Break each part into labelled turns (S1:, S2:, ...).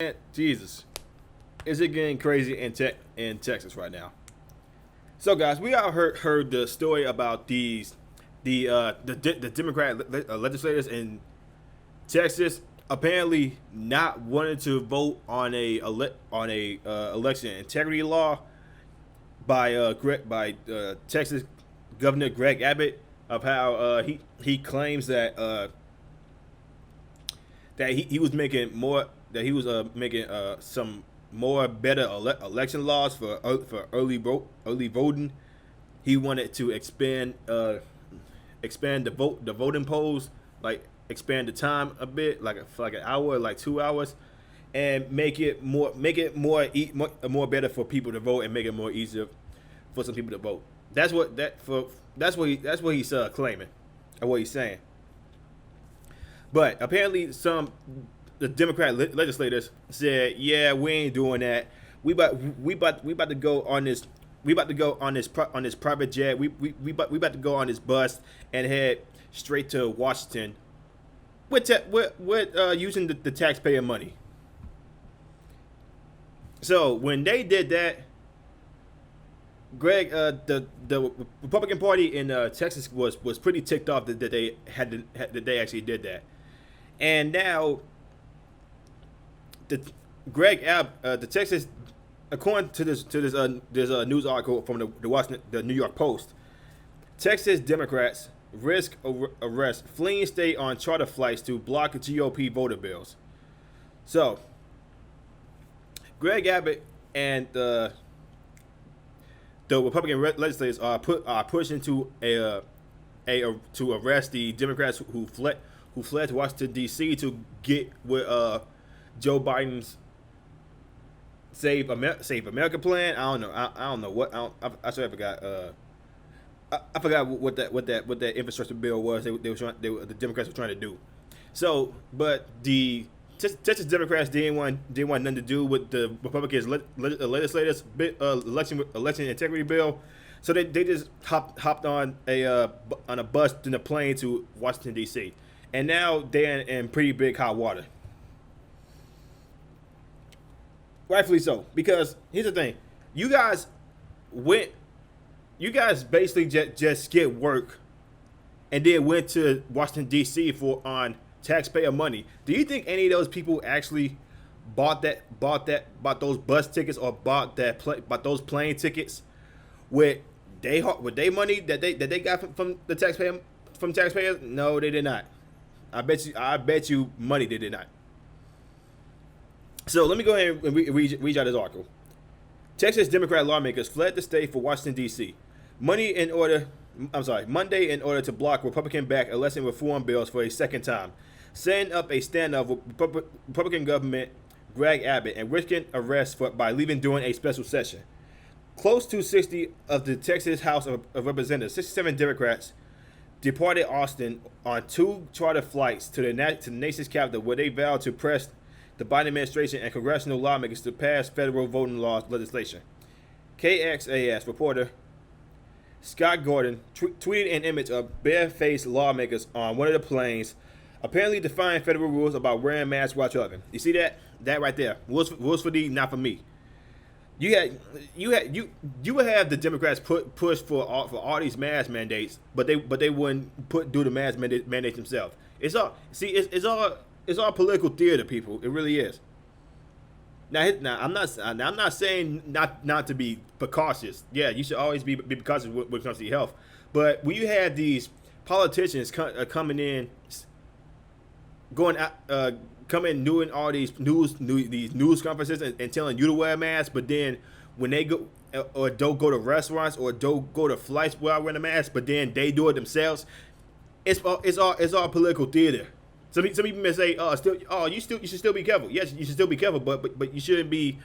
S1: Man, Jesus, is it getting crazy in Texas right now? So, guys, we all heard the story about the Democrat legislators in Texas apparently not wanting to vote on a election integrity law by Texas Governor Greg Abbott, of how he claims that he was making more that he was making some more better election laws for early voting. He wanted to expand the voting polls, like expand the time a bit, like for like an hour, like 2 hours, and make it more better for people to vote and make it more easier for some people to vote. That's what he's claiming, or what he's saying. But apparently, some the Democrat legislators said, "Yeah, we ain't doing that. We about to go on this. We about to go on this private jet. We about to go on this bus and head straight to Washington with using the taxpayer money." So when they did that, Greg, the Republican Party in Texas was pretty ticked off that that they actually did that, and now the the Texas, according to this news article from the New York Post, Texas Democrats risk arrest fleeing state on charter flights to block GOP voter bills. So Greg Abbott and the Republican legislators are pushing to arrest the Democrats who fled to Washington D.C. to get with Joe Biden's Save America plan. I don't know. I don't know what. I swear I forgot. I forgot what that infrastructure bill was. The Democrats were trying to do. So, but the Texas Democrats didn't want nothing to do with the Republicans legislators election integrity bill. So they just hopped on a bus and a plane to Washington D.C. And now they're in pretty big hot water. Rightfully so, because here's the thing: you guys went, you guys basically just skipped work and then went to Washington D.C. for on taxpayer money. Do you think any of those people actually bought those bus tickets or bought those plane tickets with they money that they got from the taxpayers? No, they did not. I bet you money they did not. So let me go ahead and read out this article. Texas Democrat lawmakers fled the state for Washington D.C. Monday in order to block Republican-backed election reform bills for a second time, setting up a standoff with Republican government Greg Abbott and risking arrest by leaving during a special session. Close to 60 of the Texas House of Representatives, 67 Democrats, departed Austin on two charter flights to the nation's capital, where they vowed to press the Biden administration and congressional lawmakers to pass federal voting laws legislation. KXAS reporter Scott Gordon tweeted an image of barefaced lawmakers on one of the planes, apparently defying federal rules about wearing masks while traveling. You see that? That right there. Rules for thee, not for me. You would have the Democrats push for all these mask mandates, but they wouldn't do the mask mandates themselves. It's all political theater, people. It really is. Now I'm not saying not to be precautious. Yeah, you should always be precautious when it comes to your health. But when you have these politicians coming in, doing all these news conferences and telling you to wear a mask, but then when they go or don't go to restaurants or don't go to flights without wearing a mask, but then they do it themselves, it's all political theater. Some people may say, you should still be careful. Yes, you should still be careful, but you shouldn't be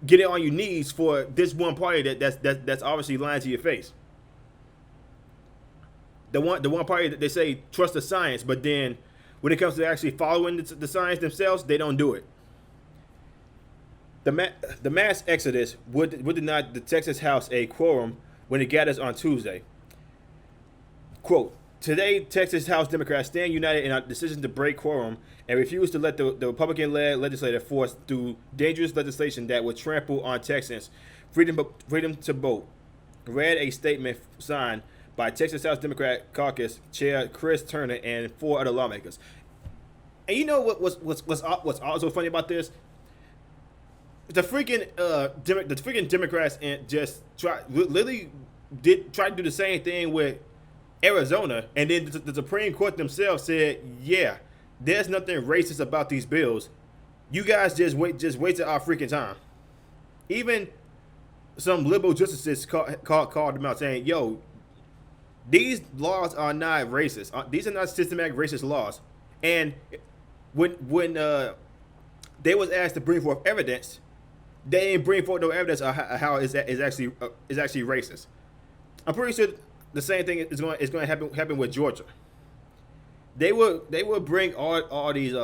S1: getting on your knees for this one party that's obviously lying to your face. The one party that they say trust the science, but then when it comes to actually following the science themselves, they don't do it. The mass exodus would deny the Texas House a quorum when it gathers on Tuesday. Quote, Today, Texas House Democrats stand united in a decision to break quorum and refuse to let the Republican-led legislature force through dangerous legislation that would trample on Texans' freedom to vote. Read a statement signed by Texas House Democrat Caucus Chair Chris Turner and 4 other lawmakers. And you know what's also funny about this? The freaking Democrats and just try to do the same thing with Arizona, and then the Supreme Court themselves said, yeah, there's nothing racist about these bills. You guys just wasted our freaking time. Even some liberal justices called them out saying, yo, these laws are not racist. These are not systematic racist laws. And when they was asked to bring forth evidence, they didn't bring forth no evidence of how it's actually racist. I'm pretty sure the same thing is going to happen with Georgia. They would bring all these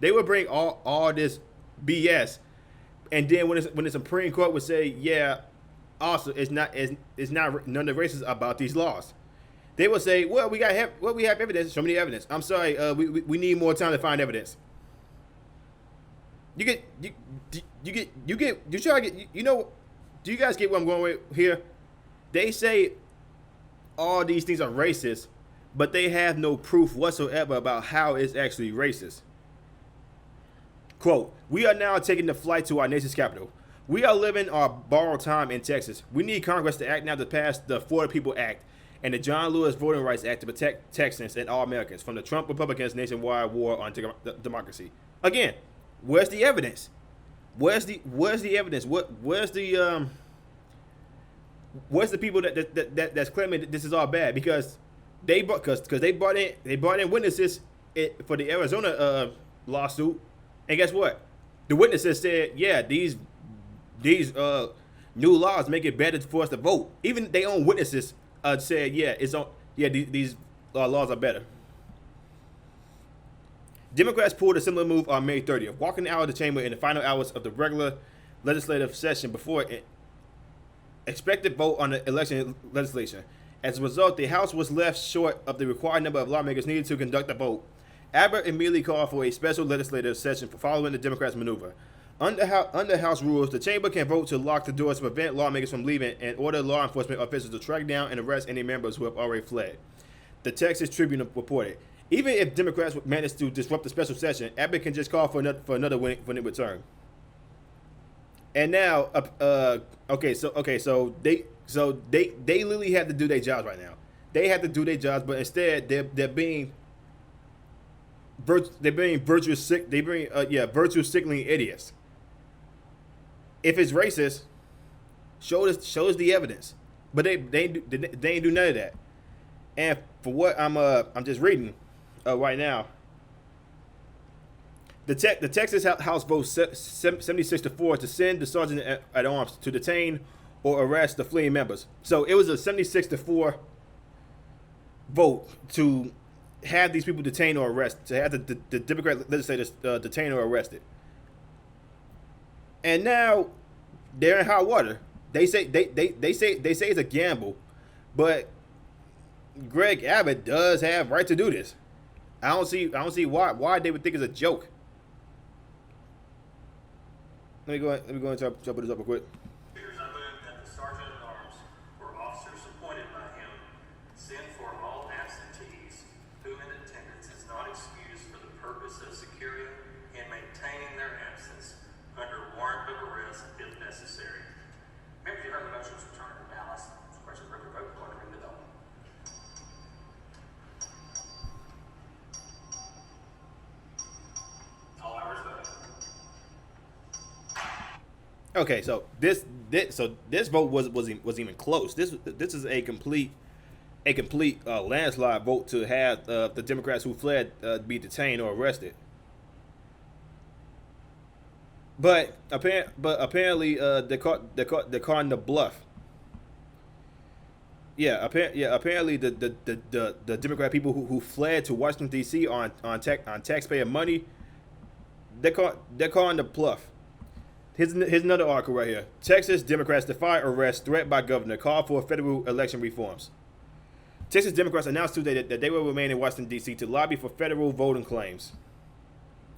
S1: they would bring all this BS, and then when the Supreme Court would say, yeah, also it's not none of the racist about these laws, they would say, well, we have evidence. Show me the evidence. I'm sorry, we need more time to find evidence. Do you guys get what I'm going with here? They say all these things are racist, but they have no proof whatsoever about how it's actually racist. Quote, we are now taking the flight to our nation's capital. We are living our borrowed time in Texas. We need Congress to act now to pass the For the People Act and the John Lewis Voting Rights Act to protect Texans and all Americans from the Trump Republicans' nationwide war on democracy. Again, where's the evidence? Where's the evidence? Where's the people that's claiming that this is all bad? Because they brought in witnesses for the Arizona lawsuit, and guess what? The witnesses said, yeah, these new laws make it better for us to vote. Even their own witnesses said, these laws are better. Democrats pulled a similar move on May 30th, walking out of the chamber in the final hours of the regular legislative session before it expected vote on the election legislation. As a result, the House was left short of the required number of lawmakers needed to conduct the vote. Abbott immediately called for a special legislative session following the Democrats' maneuver. Under House rules, the chamber can vote to lock the doors to prevent lawmakers from leaving and order law enforcement officials to track down and arrest any members who have already fled. The Texas Tribune reported. Even if Democrats manage to disrupt the special session, Abbott can just call for another when it returns. And now, so they literally have to do their jobs right now. They have to do their jobs, but instead they're being virtue signaling idiots. If it's racist, show us the evidence. But they ain't do none of that. And for what I'm just reading right now, the Texas House votes 76-4 to send the sergeant at arms to detain or arrest the fleeing members. So it was a 76-4 vote to have these people detained or arrested, to have the Democrat legislators detained or arrested. And now they're in hot water. They say it's a gamble, but Greg Abbott does have right to do this. I don't see why they would think it's a joke. Let me go and jump this up real quick.
S2: I move that the sergeant at arms or officers appointed by him send for all absentees whom in attendance is not excused for the purpose of securing and maintaining their absence under warrant of arrest if necessary.
S3: Members, you heard the motion was returned to balance. Question record vote going to ring the bell. All hours voted.
S1: Okay, so this vote was even close. This is a complete landslide vote to have the Democrats who fled be detained or arrested. But apparently they're calling the bluff. Apparently the Democrat people who fled to Washington D.C. on taxpayer money, they're calling the bluff. Here's another article right here. Texas Democrats defy arrest threat by governor. Call for federal election reforms. Texas Democrats announced Tuesday that they will remain in Washington, D.C. to lobby for federal voting claims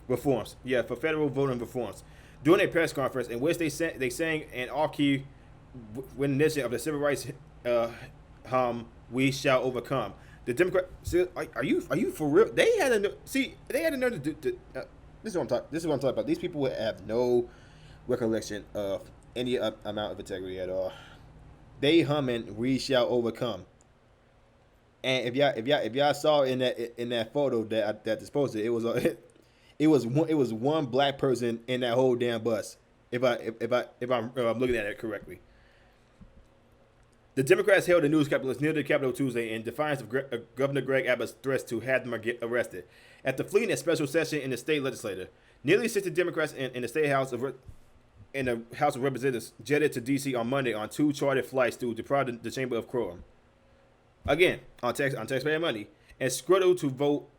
S1: reforms. Yeah, for federal voting reforms. During a press conference in which they sang an off-key rendition of the civil rights "We Shall Overcome." The Democrat, are you for real? They had a nerve to do. This is what I'm talking about. These people have no recollection of any amount of integrity at all. They humming "We Shall Overcome." And if y'all saw in that photo that is posted, it was one black person in that whole damn bus. If I'm looking at it correctly. The Democrats held a news conference near the Capitol Tuesday in defiance of Governor Greg Abbott's threats to have them get arrested. After fleeing a special session in the state legislature, nearly 60 Democrats in the state House of Representatives jetted to D.C. on Monday on 2 chartered flights to deprive the chamber of quorum. Again, on taxpayer money, and scuttled to vote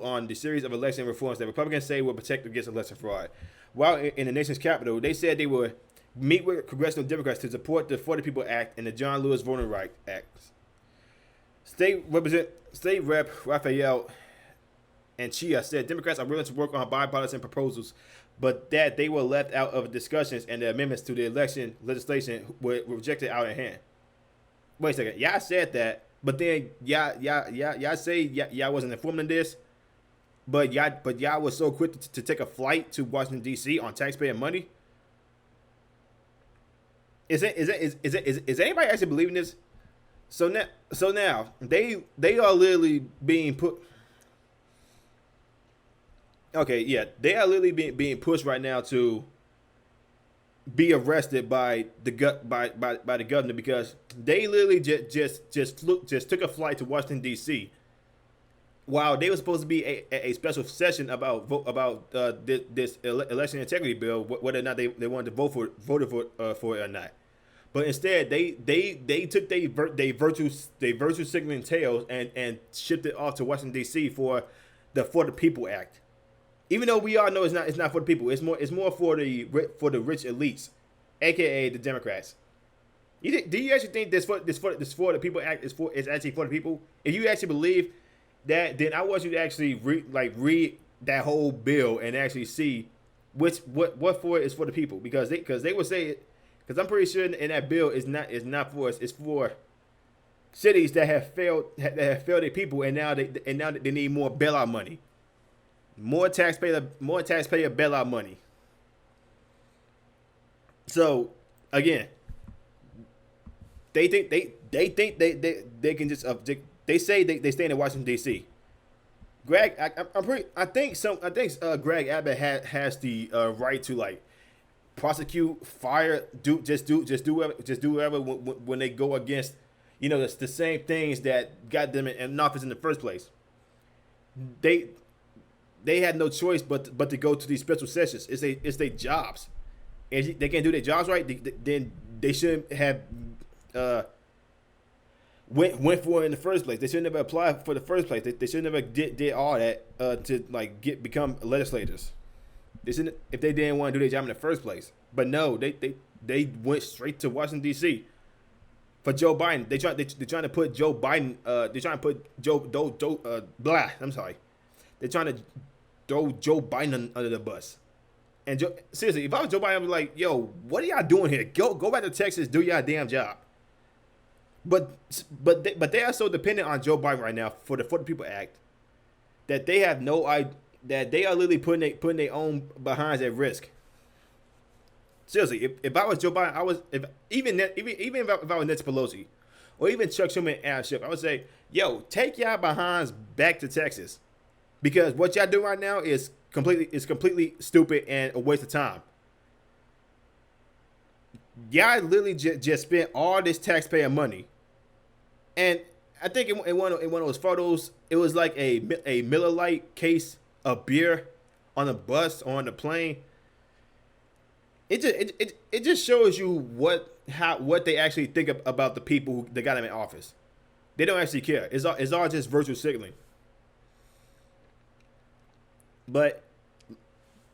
S1: on the series of election reforms that Republicans say will protect against election fraud. While in the nation's capital, they said they would meet with congressional Democrats to support the 40 People Act and the John Lewis Voting Rights Act. State Rep. Raphael and Chia said Democrats are willing to work on bipartisan proposals, but that they were left out of discussions and the amendments to the election legislation were rejected out of hand. Wait a second, y'all said that, but then y'all say y'all wasn't informed of this, but y'all was so quick to take a flight to Washington D.C. on taxpayer money. Is anybody actually believing this? So now they are literally being put. Okay, yeah, they are literally being pushed right now to be arrested by the governor because they literally just took a flight to Washington D.C. while they were supposed to be a special session about this election integrity bill, whether or not they wanted to voted for it or not. But instead, they took they virtue signaling tails and shipped it off to Washington D.C. for the People Act. Even though we all know it's not for the people, it's more for the rich elites, aka the Democrats. Do you actually think this for the People Act is actually for the people? If you actually believe that, then I want you to actually read that whole bill and actually see what for it is for the people, because they would say it. Because I'm pretty sure in that bill is not for us. It's for cities that have failed their people, and now they need more bailout money, more taxpayer bailout money. So again, they think they can just they say they stay in Washington D.C. Greg, I think Greg Abbott has the right to prosecute, fire, do whatever when they go against, the same things that got them in office in the first place. They had no choice but to go to these special sessions. It's their jobs. If they can't do their jobs right, then they shouldn't have went for it in the first place. They shouldn't have applied for the first place. They should never did all that to become legislators. They shouldn't, if they didn't want to do their job in the first place. But no, they went straight to Washington D.C. for Joe Biden. They're trying to put Joe Biden. They're trying to put I'm sorry. They're trying to throw Joe Biden under the bus. And seriously, if I was Joe Biden, I'd be like, "Yo, what are y'all doing here? Go back to Texas, do y'all damn job." But they are so dependent on Joe Biden right now for the People Act that they have no idea. That they are literally putting their own behinds at risk. Seriously, if I was Joe Biden, even if I was Nancy Pelosi, or even Chuck Schumer and Adam Schiff, I would say, yo, take y'all behinds back to Texas, because what y'all do right now is completely stupid and a waste of time. Y'all literally just spent all this taxpayer money, and I think in one of those photos, it was like a Miller Lite case of beer on a bus or on the plane. It just shows you what they actually think about the people that got them in office. They don't actually care. It's all just virtue signaling. But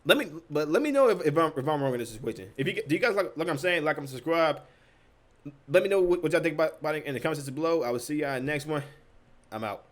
S1: let me know if I'm wrong in this situation. Do you guys like I'm saying, like I'm subscribed? Let me know what y'all think about it in the comments below. I will see y'all in the next one. I'm out.